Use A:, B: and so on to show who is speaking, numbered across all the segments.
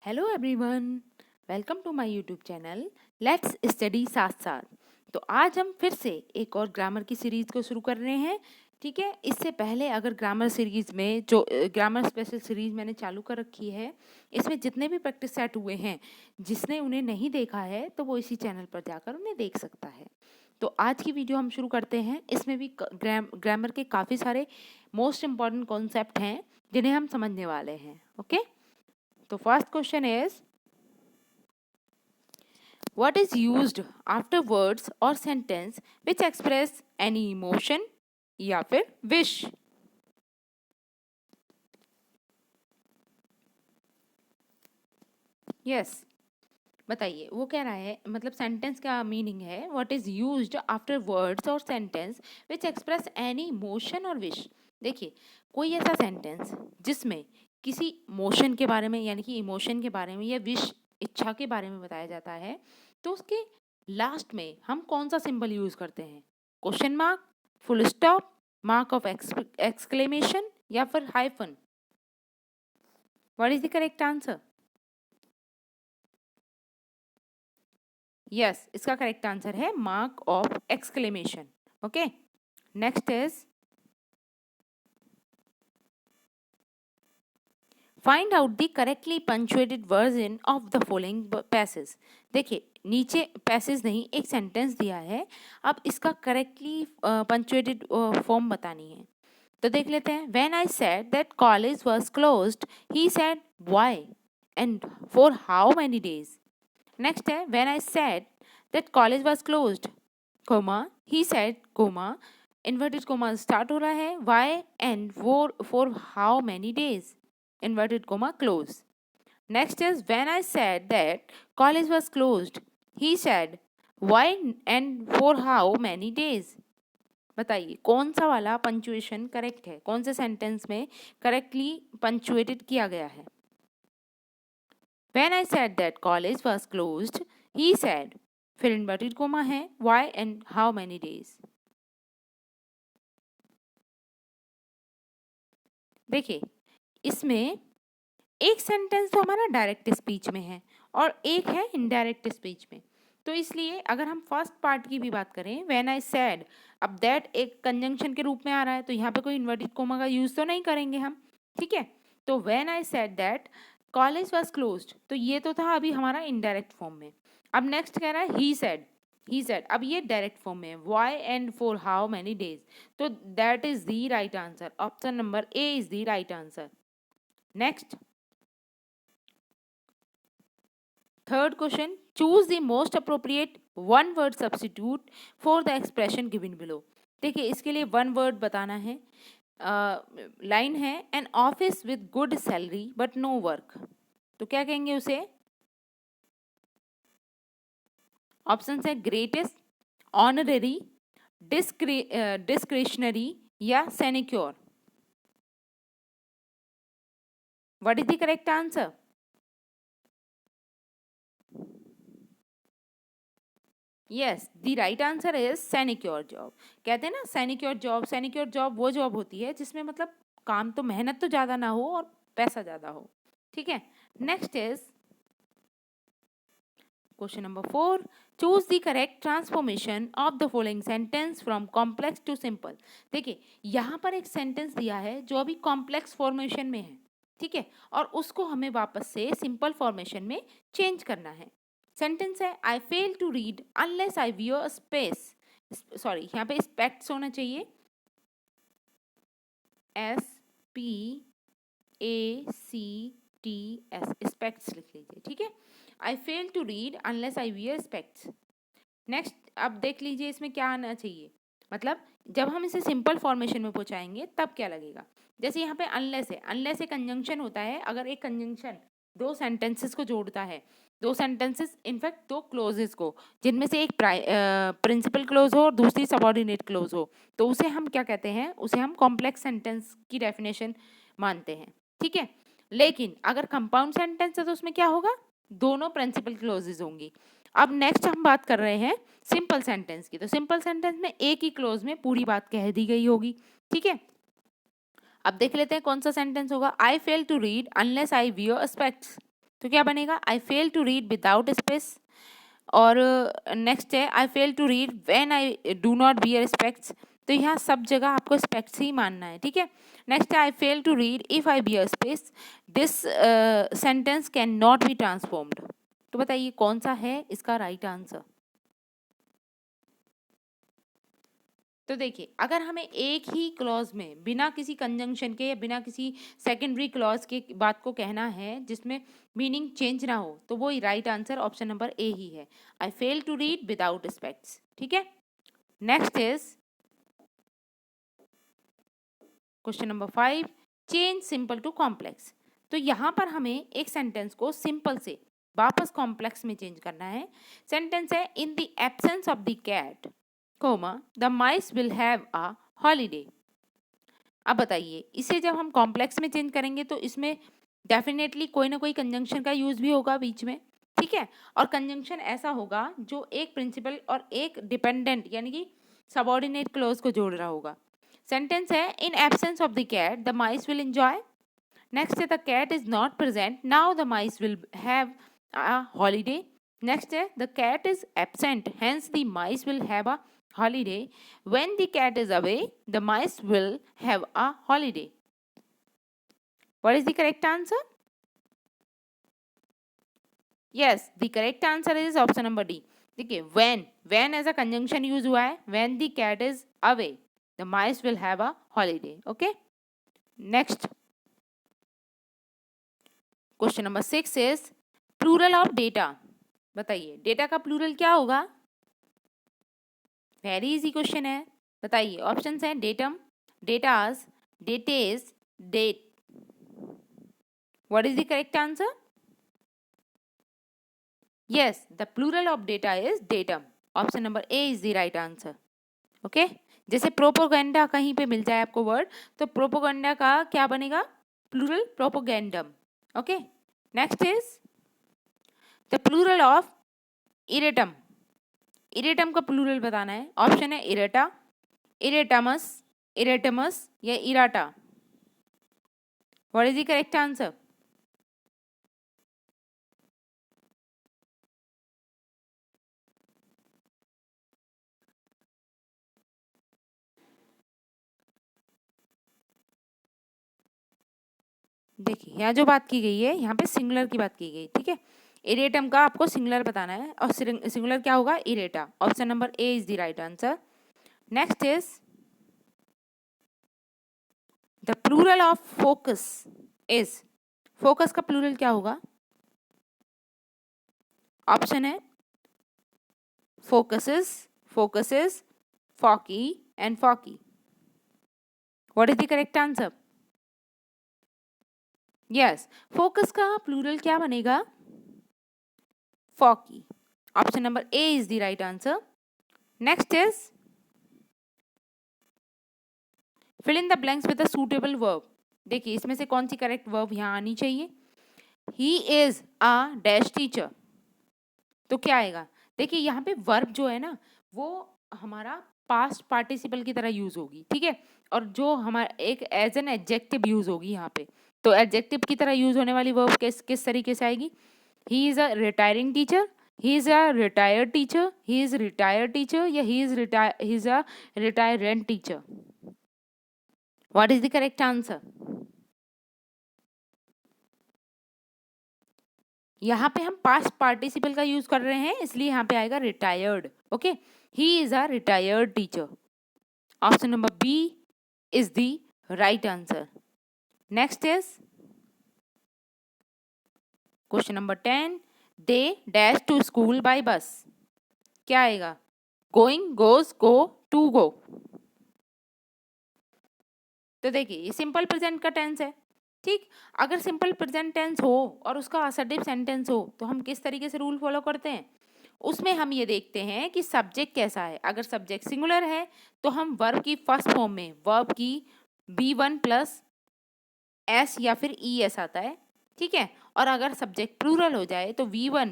A: Hello everyone, welcome to my YouTube channel let's study साथ साथ। तो आज हम फिर से एक और ग्रामर की सीरीज़ को शुरू कर रहे हैं। ठीक है, इससे पहले अगर ग्रामर सीरीज़ में जो ग्रामर स्पेशल सीरीज़ मैंने चालू कर रखी है, इसमें जितने भी प्रैक्टिस सेट हुए हैं, जिसने उन्हें नहीं देखा है तो वो इसी चैनल पर जाकर उन्हें देख सकता है। तो आज की वीडियो हम शुरू करते हैं। इसमें भी ग्रामर के काफ़ी सारे मोस्ट इम्पॉर्टेंट कॉन्सेप्ट हैं जिन्हें हम समझने वाले हैं। ओके, तो first question is what is used after words or sentence which express any emotion या फिर wish। यस, बताइए वो कह रहा है, मतलब सेंटेंस का मीनिंग है what is used after words और sentence which express any emotion और विश। देखिए, कोई ऐसा सेंटेंस जिसमें किसी मोशन के बारे में यानी कि इमोशन के बारे में या विश इच्छा के बारे में बताया जाता है, तो उसके लास्ट में हम कौन सा सिंबल यूज करते हैं? Question mark, full stop, mark of exclamation या फिर hyphen. What is the correct answer? Yes, इसका करेक्ट आंसर है mark of exclamation. Okay, next is find out the correctly punctuated version of the following passage. देखिए, नीचे passage नहीं, एक sentence दिया है, अब इसका करेक्टली पंक्चुएटेड फॉर्म बतानी है। तो देख लेते हैं। When I said that college was closed, he said why and for how many days. Next है, when I said that college was closed, comma, he said comma, inverted comma start हो रहा है, why and for how many days, inverted comma close. Next is when I said that college was closed, he said why and for how many days। बताइए कौन सा वाला punctuation correct है, कौन से सेंटेंस में करेक्टली पंचुएटेड किया गया है? When I said that college was closed, he said, फिर इन्वर्टेड कोमा है, why and how many days। देखिए, इसमें एक सेंटेंस तो हमारा डायरेक्ट स्पीच में है और एक है इनडायरेक्ट स्पीच में। तो इसलिए अगर हम फर्स्ट पार्ट की भी बात करें, व्हेन आई सैड, अब दैट एक कंजंक्शन के रूप में आ रहा है, तो यहाँ पे कोई इन्वर्टेड कोमा का यूज तो नहीं करेंगे हम। ठीक है, तो when I sad that college was closed, तो ये तो था अभी हमारा इनडायरेक्ट फॉर्म में। अब नेक्स्ट कह रहा है ही सेड, अब ये डायरेक्ट फॉर्म में है, why and for how many days. तो that is the right answer, option number A is the right answer. Next, third question, choose the most appropriate one word substitute for the expression given below। देखिए, इसके लिए one word बताना है। Line है, an office with good salary but no work, तो क्या कहेंगे उसे? ऑप्शन है ग्रेटेस्ट, ऑनररी, डिस्क्रिशनरी या sinecure. What is the correct answer? Yes, the right answer is sinecure job. कहते हैं ना, सैनिक्योर जॉब वो जॉब होती है जिसमें मतलब काम तो मेहनत तो ज़्यादा ना हो और पैसा ज़्यादा हो। ठीक है, next is question number 4, choose the correct transformation of the following sentence from complex to simple. देखिए, यहाँ पर एक सेंटेंस दिया है जो अभी कॉम्प्लेक्स फॉर्मेशन में है। ठीक है, और उसको हमें वापस से सिंपल फॉर्मेशन में चेंज करना है। सेंटेंस है, I fail to read unless I wear specs, sorry यहाँ पे स्पेक्ट्स होना चाहिए, SPACTS, स्पेक्ट्स लिख लीजिए। ठीक है, I fail to read unless I wear specs. Next, अब देख लीजिए इसमें क्या आना चाहिए, मतलब जब हम इसे सिंपल फॉर्मेशन में पहुंचाएंगे तब क्या लगेगा। जैसे यहाँ पे अनलेस है, अनलेस एक कंजंक्शन होता है। अगर एक कंजंक्शन दो सेंटेंसेस को जोड़ता है, दो सेंटेंसेस इनफैक्ट दो क्लोजेस को, जिनमें से एक प्रिंसिपल क्लोज हो और दूसरी सबऑर्डिनेट क्लोज हो, तो उसे हम क्या कहते हैं? उसे हम कॉम्प्लेक्स सेंटेंस की डेफिनेशन मानते हैं। ठीक है, लेकिन अगर कंपाउंड सेंटेंस है तो उसमें क्या होगा? दोनों प्रिंसिपल क्लोजेज होंगी। अब नेक्स्ट हम बात कर रहे हैं सिंपल सेंटेंस की। तो सिंपल सेंटेंस में एक ही क्लोज में पूरी बात कह दी गई होगी। ठीक है, अब देख लेते हैं कौन सा सेंटेंस होगा। I fail to read unless I wear specs. तो क्या बनेगा, I fail to read without specs. और नेक्स्ट है I fail to read when I do not wear specs. तो यहाँ सब जगह आपको स्पेक्ट्स ही मानना है, ठीक है। नेक्स्ट है I fail to read if I wear specs, this sentence can not be transformed. तो बताइए कौन सा है इसका राइट आंसर। तो देखिए अगर हमें एक ही क्लॉज में बिना किसी कंजंक्शन के या बिना किसी सेकेंडरी क्लॉज के बात को कहना है जिसमें मीनिंग चेंज ना हो, तो वो right answer option number A ही है, I fail to read without specs, ठीक है। Next is question number 5, change simple to complex. तो यहाँ पर हमें एक सेंटेंस को सिंपल से वापस कॉम्प्लेक्स में चेंज करना है। सेंटेंस है in the absence of the cat, comma the mice will have a holiday. अब बताइए इसे जब हम कॉम्प्लेक्स में चेंज करेंगे तो इसमें डेफिनेटली कोई ना कोई कंजंक्शन का यूज भी होगा बीच में, ठीक है। और कंजंक्शन ऐसा होगा जो एक प्रिंसिपल और एक डिपेंडेंट यानी कि सबऑर्डिनेट क्लोज को जोड़ रहा होगा। सेंटेंस है in absence of the cat the mice will enjoy. Next है the cat is not present, now the mice will have a holiday. Next है the cat is absent, hence the mice will have a holiday. When the cat is away, the mice will have a holiday. What is the correct answer? Yes, the correct answer is option number D. देखिए when as a conjunction use हुआ है, when the cat is away, the mice will have a holiday. Okay. Next question number 6 is plural of data. बताइए data का plural क्या होगा। Very easy question है, बताइए options हैं datum, datas, dataes, date. What is the correct answer. Yes, the plural of data is datum, option number A is the right answer. Okay, जैसे propaganda कहीं पे मिल जाए आपको वर्ड, तो प्रोपोगेंडा का क्या बनेगा, plural propagandum. Okay, next is the plural of erratum. Erratum का प्लूरल बताना है, ऑप्शन है इरेटा, इरेटमस, इरेटमस या IRATA. What is the correct answer. देखिए यहाँ जो बात की गई है यहाँ पे सिंगुलर की बात की गई, ठीक है। इरेटम का आपको सिंगुलर बताना है और सिंगुलर क्या होगा, errata. Option number A is the right answer. Next is the plural of focus is, focus का प्लूरल क्या होगा। ऑप्शन है focuses, focuses, foci and foci. What is the correct answer. Yes, focus का plural क्या बनेगा, foci. Option number A is the right answer. Next is fill in the blanks with the suitable verb. देखिए इसमें से कौन C correct verb यहाँ आनी चाहिए। ही इज अ डैश टीचर, तो क्या आएगा। देखिए यहाँ पे वर्ब जो है ना वो हमारा पास्ट पार्टिसिपल की तरह यूज होगी, ठीक है। और जो हमारा एक एज एन एडजेक्टिव यूज होगी यहाँ पे, तो एडजेक्टिव की तरह यूज होने वाली वर्ब किस तरीके से आएगी। He is a retiring teacher, he is a retired teacher, he is retired teacher या he is a retirant teacher. What is the correct answer. यहाँ पे हम पास्ट पार्टिसिपल का यूज कर रहे हैं इसलिए यहाँ पे आएगा retired. Okay, he is a retired teacher. Option number B is the right answer. Next is question number 10, they dash to school by bus. क्या आएगा, going, goes, go, to go. तो देखिए ये सिंपल प्रेजेंट का tense है, ठीक। अगर simple present tense हो और उसका असर्टिव सेंटेंस हो तो हम किस तरीके से रूल फॉलो करते हैं, उसमें हम ये देखते हैं कि सब्जेक्ट कैसा है। अगर सब्जेक्ट सिंगुलर है तो हम वर्ब की फर्स्ट फॉर्म में वर्ब की B1 प्लस एस या फिर ई एस आता है, ठीक है। और अगर सब्जेक्ट प्लूरल हो जाए तो V1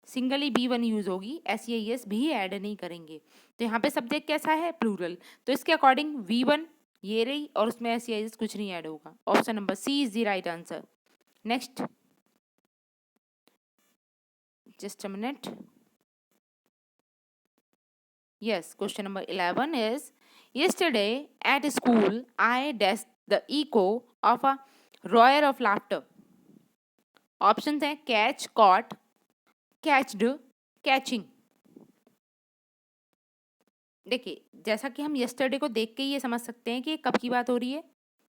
A: सिंगली B1 यूज होगी, एस या एस भी ऐड नहीं करेंगे। तो यहाँ पे सब्जेक्ट कैसा है, प्लूरल, तो इसके अकॉर्डिंग V1 ये रही और उसमें एस या एस कुछ नहीं ऐड होगा। Option number C is the right answer. Next just a minute. Yes, question number 11 is, yesterday at school I dashed the echo of a roar of laughter. Options हैं catch, cot, catched, catching. देखिए जैसा कि हम yesterday को देख के ये समझ सकते हैं कि कब की बात हो रही है,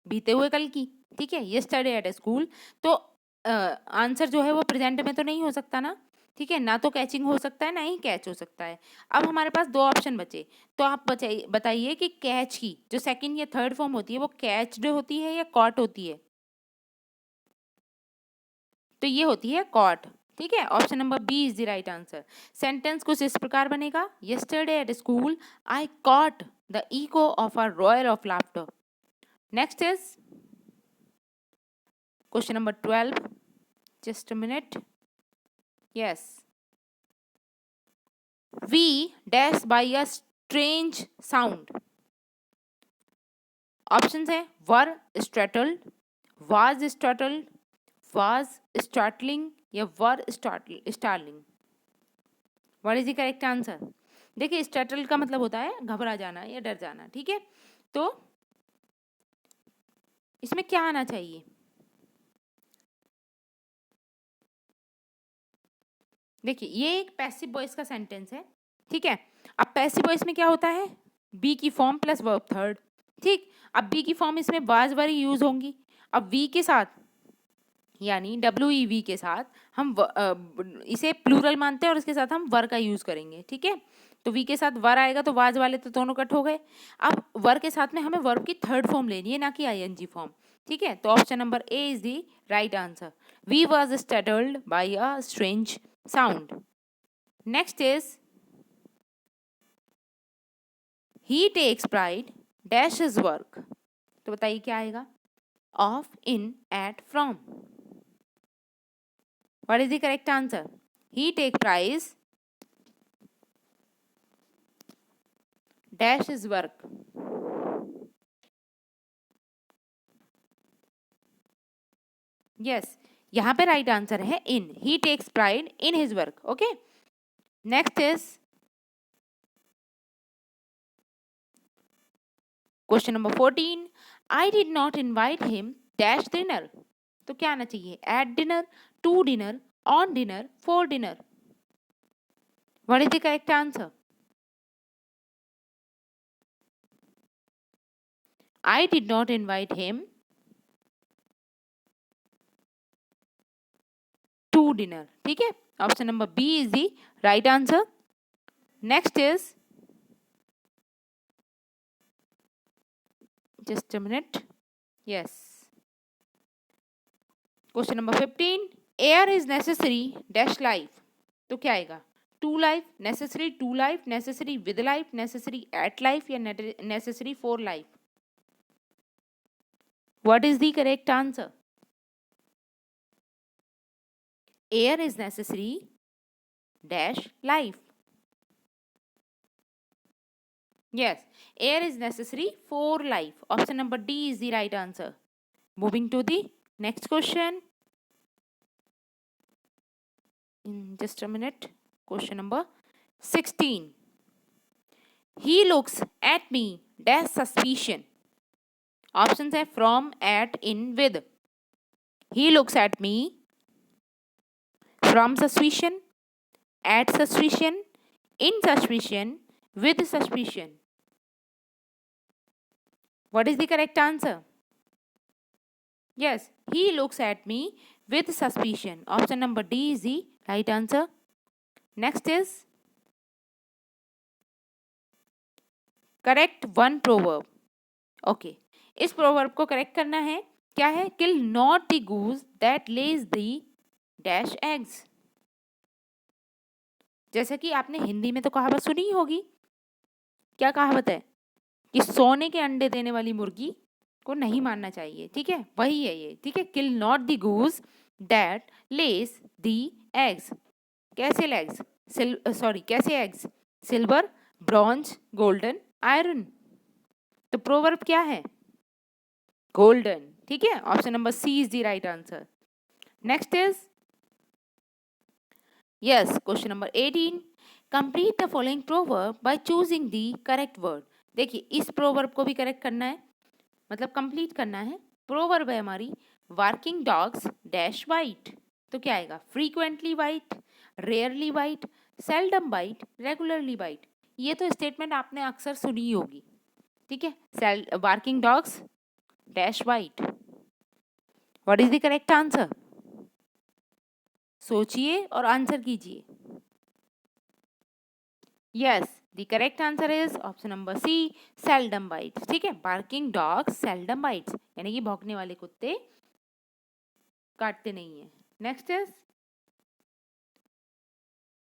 A: बीते हुए कल की. ठीक है, यस्टरडे एट स्कूल, तो आंसर जो है वो प्रेजेंट में तो नहीं हो सकता ना. ठीक है, ना तो कैचिंग हो सकता है ना ही कैच हो सकता है. अब हमारे पास दो ऑप्शन बचे, तो आप बताइए कि कैच की जो सेकंड या थर्ड फॉर्म होती है वो कैच्ड होती है या कॉट होती है. तो ये होती है कॉट. ठीक है, option number B is the right answer. Sentence कुछ इस प्रकार बनेगा, yesterday at school I caught the echo of a roar of laughter. Next is question number 12. Just a minute. Yes, we dash by a strange sound. Option है were startled, was startled, was startling या were startling. What is the correct answer. देखिए startle का मतलब होता है घबरा जाना या डर जाना. ठीक है, तो इसमें क्या आना चाहिए. देखिए ये एक पैसिव वॉइस का सेंटेंस है. ठीक है, अब पैसिव वॉइस में क्या होता है, बी की फॉर्म प्लस वर्ब थर्ड. ठीक, अब बी की फॉर्म इसमें वाज वर यूज होंगी. अब वी के साथ यानी WEV के साथ हम इसे प्लूरल मानते हैं और इसके साथ हम वर का यूज करेंगे. ठीक है, तो वी के साथ वर आएगा तो वाज वाले तो दोनों कट हो गए. अब वर के साथ में हमें वर्ब की थर्ड फॉर्म लेनी है, ना कि ING फॉर्म. ठीक है, तो option number A is the right answer. We was startled by a strange sound. Next is he takes pride dash his work. तो बताइए क्या आएगा. Of, in, at, from. What is the correct answer? He take prize dash his work. Yes, यहाँ पे right answer है इन. He takes pride in his work. Okay. Next is question number 14. I did not invite him dash dinner. तो क्या आना चाहिए, at dinner, to dinner, on dinner, for dinner. What is the correct answer? I did not invite him to dinner. ठीक है, option number B is the right answer. Next is just a minute. Yes, question number 15. Air is necessary dash life. तो क्या आएगा, to life, necessary to life, necessary with life, necessary at life या necessary for life. What is the correct answer. Air is necessary dash life. Yes, air is necessary for life. Option number D is the right answer. Moving to the next question. In just a minute. Question number 16. He looks at me dash suspicion. Options है from, at, in, with. He looks at me from suspicion, at suspicion, in suspicion, with suspicion. What is the correct answer? Yes, he looks at me with suspicion. Option number D is the right answer. Next is correct one proverb. Okay, इस proverb को correct करना है. क्या है, kill not the goose that lays the dash eggs. जैसे कि आपने हिंदी में तो कहावत सुनी ही होगी. क्या कहावत है कि सोने के अंडे देने वाली मुर्गी को नहीं मारना चाहिए. ठीक है, वही है ये. ठीक है, kill not the goose that lays the eggs. कैसे लेग्स, कैसे eggs, silver, bronze, golden, iron. तो प्रोवर्ब क्या है, गोल्डन. ठीक है, option number C is the right answer. Next is yes, question number 18, complete the following proverb by choosing the correct word. देखिए इस proverb को भी करेक्ट करना है, मतलब कंप्लीट करना है। प्रोवर्ब है हमारी वर्किंग डॉग्स डैश वाइट, तो क्या आएगा? Frequently white, rarely white, seldom white, regularly white. ये तो स्टेटमेंट आपने अक्सर सुनी ही होगी, ठीक है। Barking dogs dash bite, what is the correct answer? सोचिए और आंसर कीजिए। Yes, the correct answer is option number C, seldom bites. ठीक है, बार्किंग डॉग्स सेल्डम बाइट्स, यानी कि भौंकने वाले कुत्ते काटते नहीं है। Next is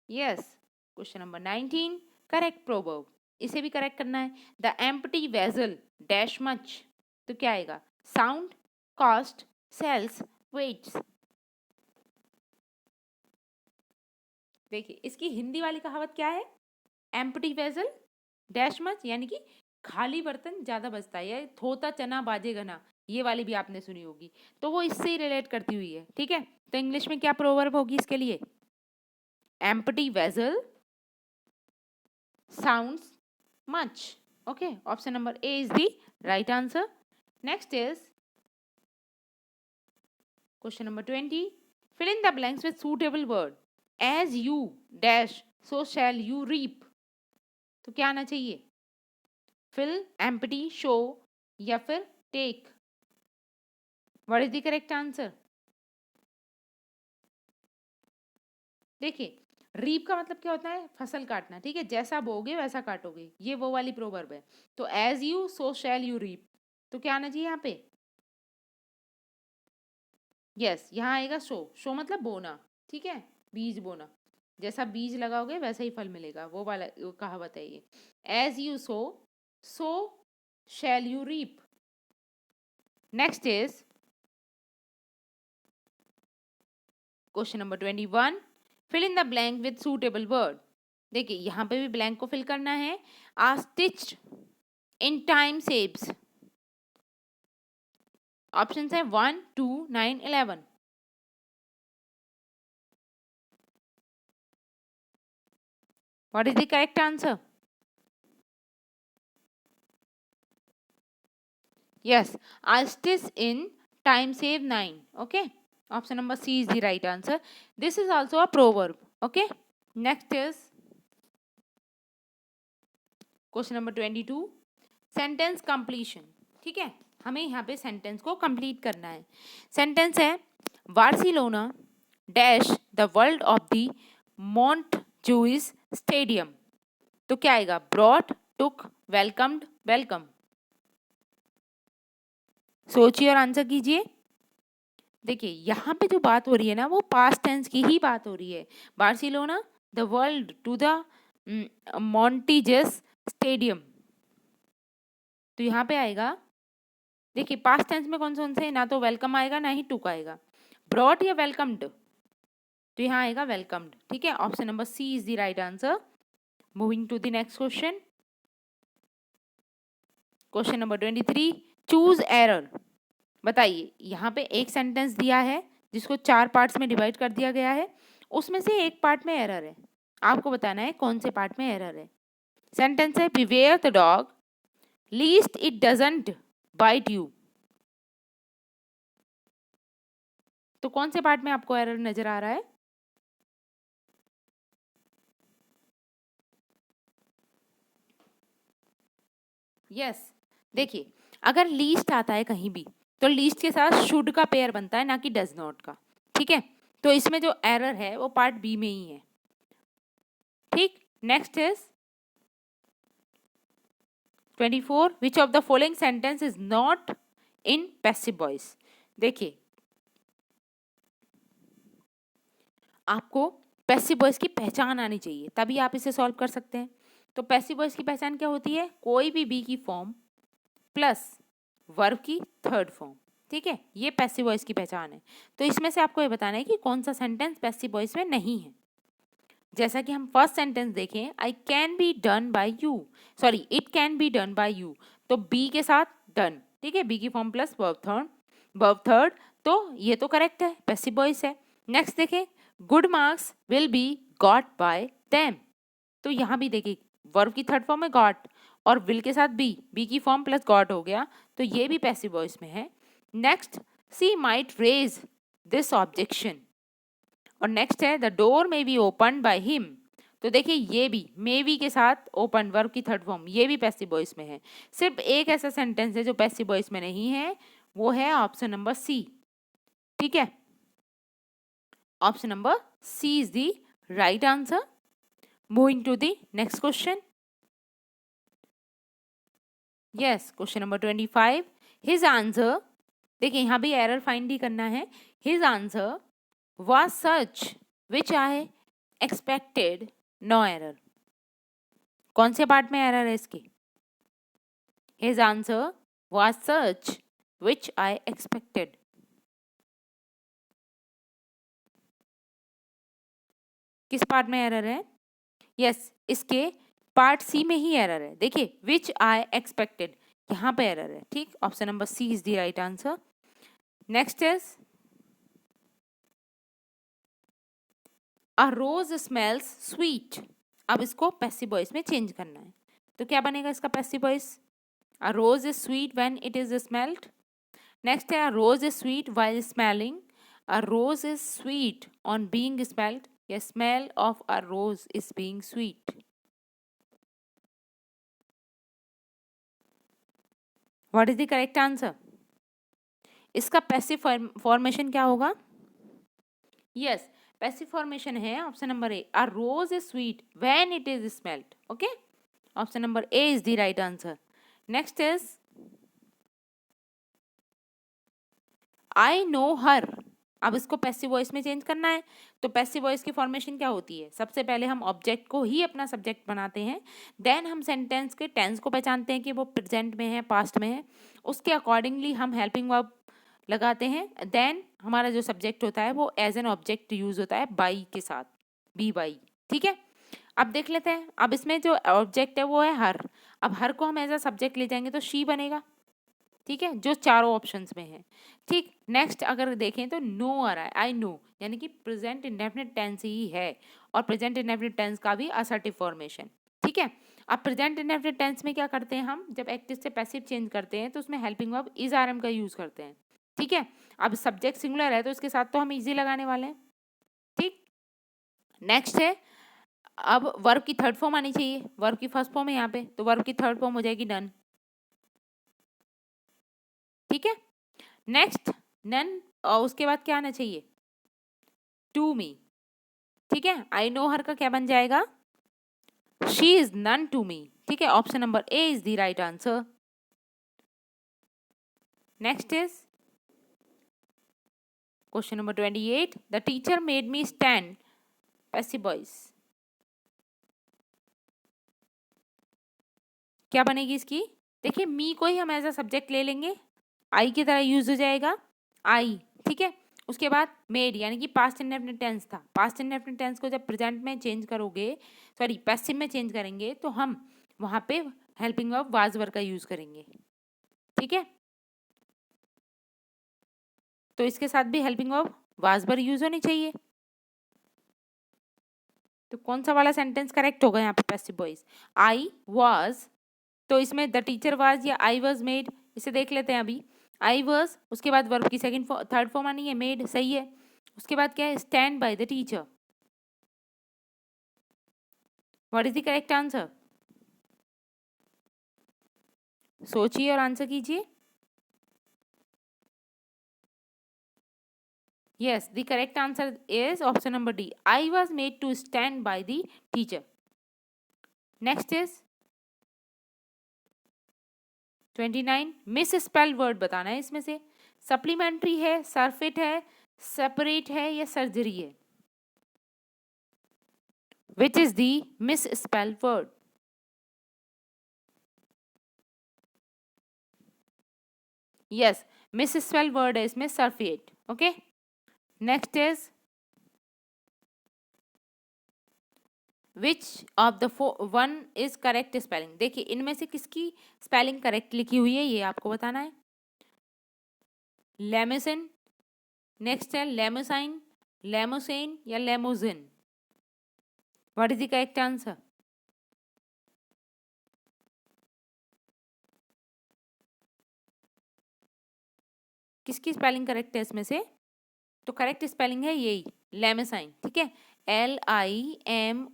A: yes, question number 19, correct proverb. इसे भी करेक्ट करना है। The empty vessel dash much, तो क्या आएगा? Sound, cost, sells, weights. देखिए इसकी हिंदी वाली कहावत क्या है? एम्प्टी वेजल डैश मच, यानी कि खाली बर्तन ज्यादा बचता है, या थोता चना बाजे घना, ये वाली भी आपने सुनी होगी, तो वो इससे ही रिलेट करती हुई है। ठीक है, तो इंग्लिश में क्या प्रोवर्ब होगी इसके लिए? Empty vessel sounds much. Okay, option number A is the right answer. Next is question number 20, fill in the blanks with suitable word. As you dash so shall you reap, तो क्या आना चाहिए? fill, empty, show या फिर take? what is the correct answer? देखिए reap का मतलब क्या होता है? फसल काटना। ठीक है, जैसा बोगे वैसा काटोगे, ये वो वाली प्रोवर्ब है। तो as you sow shall you reap, तो क्या आना चाहिए यहाँ पे? यस, यहाँ आएगा शो मतलब बोना। ठीक है, बीज बोना, जैसा बीज लगाओगे वैसा ही फल मिलेगा, वो वाला वो कहावत है ये। As you sow shall you reap. Next is question number 21, fill in the blank with suitable word. देखिए यहाँ पे भी ब्लैंक को फिल करना है। A stitch in time saves. Option है 1, 2, 9, 11। What is the correct answer? Yes, a stitch in time save 9। Okay, option number C is the right answer. This is also a proverb. Okay, next is question number 22, sentence completion. ठीक है, हमें यहाँ पे sentence को complete करना है। Sentence है Barcelona dash the world of the Montjuic stadium, तो क्या आएगा? Brought, took, welcomed, welcome. सोचिए और आंसर कीजिए। देखिए यहाँ पे जो बात हो रही है ना, वो पास्ट टेंस की ही बात हो रही है। Barcelona the world to the Montjuic stadium, तो यहाँ पे आएगा। देखिए पास्ट टेंस में कौन से, ना तो वेलकम आएगा ना ही टुक आएगा। ब्रॉट या वेलकम्ड, तो यहाँ आएगा वेलकम्ड। ठीक है, option number C is the right answer. Moving to the next question, question number 23, choose error. बताइए यहाँ पे एक सेंटेंस दिया है जिसको 4 पार्ट्स में डिवाइड कर दिया गया है, उसमें से एक पार्ट में एरर है। आपको बताना है कौन से पार्ट में एरर है। सेंटेंस है beware the dog lest it doesn't bite you, तो कौन से पार्ट में आपको एरर नजर आ रहा है? यस, देखिए अगर लीस्ट आता है कहीं भी तो लीस्ट के साथ शुड का पेयर बनता है, ना कि डज नॉट का। ठीक है, तो इसमें जो एरर है वो पार्ट बी में ही है। ठीक, next is 24, which of the following sentence is not in passive voice. देखिए आपको पैसिव वॉइस की पहचान आनी चाहिए, तभी आप इसे सॉल्व कर सकते हैं। तो पैसिव वॉइस की पहचान क्या होती है? कोई भी बी की फॉर्म प्लस वर्ब की थर्ड फॉर्म। ठीक है, ये पैसिव वॉइस की पहचान है। तो इसमें से आपको ये बताना है कि कौन सा सेंटेंस पैसिव वॉइस में नहीं है। जैसा कि हम फर्स्ट सेंटेंस देखें, I can be done by you, sorry it can be done by you, तो बी के साथ डन। ठीक है, बी की फॉर्म प्लस वर्ब थर्ड, तो ये तो करेक्ट है, पैसिव वॉइस है। नेक्स्ट देखें, good marks will be got bye them. तो यहाँ भी देखिए वर्ब की थर्ड फॉर्म है गॉट और विल के साथ बी की फॉर्म प्लस गॉट हो गया, तो ये भी पैसिव वॉइस में है। Next, she might raise this objection, और नेक्स्ट है the door may be open by him. तो देखिए ये भी मे बी के साथ ओपन वर्ब की थर्ड फॉर्म, ये भी पैसिव वॉइस में है। सिर्फ एक ऐसा सेंटेंस है जो पैसिव वॉइस में नहीं है, वो है ऑप्शन नंबर सी। ठीक है, option number C is the right answer. Moving to the next question. Yes, question number 25। His answer, देखिए यहाँ भी एरर फाइंड ही करना है। His answer was such which I expected no error. कौन से पार्ट में एरर है इसकी? His answer was such which I expected. किस पार्ट में एरर है? यस, इसके पार्ट सी में ही एरर है। देखिए विच आई एक्सपेक्टेड, यहाँ पे एरर है। ठीक, option number C is the right answer. Next is a rose smells sweet. अब इसको पैसिव वॉइस में चेंज करना है, तो क्या बनेगा इसका passive voice? A rose is sweet when it is smelled. Next है a rose is sweet while smelling. A rose is sweet on being smelled, या smell of a rose is being sweet. What is the correct answer? इसका passive formation क्या होगा? Yes, passive formation है option number A, a rose is sweet when it is smelled. Okay, option number A is the right answer. Next is I know हर। अब इसको passive voice में change करना है, तो passive voice की formation क्या होती है? सबसे पहले हम ऑब्जेक्ट को ही अपना सब्जेक्ट बनाते हैं, देन हम सेंटेंस के टेंस को पहचानते हैं कि वो प्रेजेंट में है पास्ट में है, उसके अकॉर्डिंगली हम हेल्पिंग वर्ब लगाते हैं, देन हमारा जो सब्जेक्ट होता है वो एज एन ऑब्जेक्ट यूज होता है बाई के साथ, बी बाई। ठीक है, अब देख लेते हैं। अब इसमें जो ऑब्जेक्ट है वो है हर। अब हर को हम एज अ सब्जेक्ट ले जाएंगे तो शी बनेगा। ठीक है, जो चारों ऑप्शंस में है। ठीक, नेक्स्ट अगर देखें तो नो आ रहा है, आई नो, यानी कि प्रेजेंट इंडेफिनिट टेंस ही है, और प्रेजेंट इंडेफिनिट टेंस का भी असर्टिव फॉर्मेशन। ठीक है, अब प्रेजेंट इंडेफिनिट टेंस में क्या करते हैं हम? जब एक्टिव से पैसिव चेंज करते हैं तो उसमें helping verb is are am का यूज करते हैं। ठीक है, अब सब्जेक्ट सिंगुलर है तो उसके साथ तो हम इजी लगाने वाले हैं। ठीक, नेक्स्ट है अब वर्ब की थर्ड फॉर्म आनी चाहिए। वर्ब की फर्स्ट फॉर्म है यहाँ पे, तो वर्ब की थर्ड फॉर्म हो जाएगी डन। ठीक है, नेक्स्ट नन, और उसके बाद क्या आना चाहिए? To me. ठीक है, आई नो हर का क्या बन जाएगा? She is none to me. ठीक है, option number A is the right answer. Next is question number 28। The teacher made me stand, passive voice. क्या बनेगी इसकी? देखिए मी को ही हम एज अ सब्जेक्ट ले लेंगे, आई की तरह यूज हो जाएगा आई। ठीक है, उसके बाद मेड यानी कि पास्ट इंडेफिनिट टेंस था। पास्ट इंडेफिनिट टेंस को जब प्रेजेंट में चेंज करोगे, सॉरी पैसिव में चेंज करेंगे, तो हम वहां पे हेल्पिंग वर्ब वाज वर्ब का यूज करेंगे। ठीक है, तो इसके साथ भी helping verb was verb use होनी चाहिए। तो कौन सा वाला सेंटेंस करेक्ट होगा यहाँ पे पैसिव वॉइस? आई वाज, तो इसमें द टीचर वाज या आई वाज मेड, इसे देख लेते हैं अभी। आई वाज, उसके बाद वर्ब की सेकंड थर्ड फॉर्म आनी है मेड, सही है। उसके बाद क्या है? Stand by the teacher. What is the correct answer? सोचिए और आंसर कीजिए। Yes, the correct answer is option number D, I was made to stand by the teacher. Next is 29। Miss spell word बताना है इसमें से। Supplementary है, सरफिट है, separate है, या सर्जरी है? Which is the miss spell word? Yes, miss spell word है इसमें surfeit. Okay, next is which of the one is correct spelling. देखिए इनमें से किसकी स्पेलिंग करेक्ट लिखी हुई है ये आपको बताना है। लेमेसिन, नेक्स्ट है लेमोसाइन, लेमोसेन या limousine? What is the correct answer? किसकी स्पेलिंग करेक्ट है इसमें से? तो करेक्ट स्पेलिंग है यही, लेमेसाइन, ठीक है, LIMOUSINE।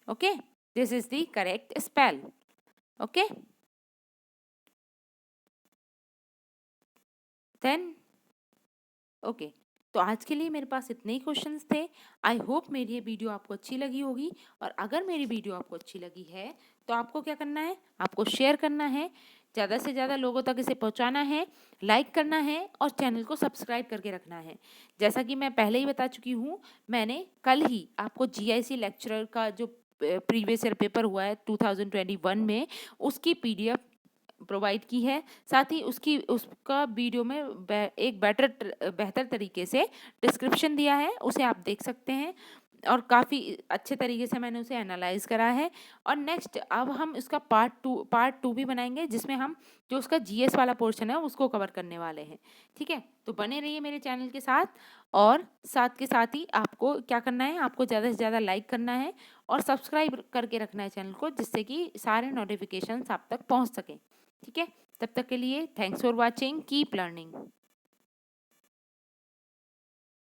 A: Okay, this is the correct spell. Okay, then okay, तो आज के लिए मेरे पास इतने ही क्वेश्चंस थे। आई होप मेरी ये वीडियो आपको अच्छी लगी होगी, और अगर मेरी वीडियो आपको अच्छी लगी है तो आपको क्या करना है, आपको शेयर करना है, ज़्यादा से ज़्यादा लोगों तक इसे पहुंचाना है, लाइक करना है और चैनल को सब्सक्राइब करके रखना है। जैसा कि मैं पहले ही बता चुकी हूँ, मैंने कल ही आपको GIC लेक्चरर का जो प्रीवियस ईयर पेपर हुआ है 2021 में, उसकी PDF प्रोवाइड की है। साथ ही उसका वीडियो में एक बेहतर तरीके से डिस्क्रिप्शन दिया है, उसे आप देख सकते हैं, और काफ़ी अच्छे तरीके से मैंने उसे एनालाइज करा है। और नेक्स्ट अब हम इसका पार्ट टू भी बनाएंगे, जिसमें हम जो उसका GS वाला पोर्शन है उसको कवर करने वाले हैं। ठीक है, तो बने रहिए मेरे चैनल के साथ, और साथ के साथ ही आपको क्या करना है, आपको ज़्यादा से ज़्यादा लाइक करना है और सब्सक्राइब करके रखना है चैनल को, जिससे कि सारे नोटिफिकेशंस आप तक पहुँच सकें। ठीक है, तब तक के लिए thanks for watching, keep learning.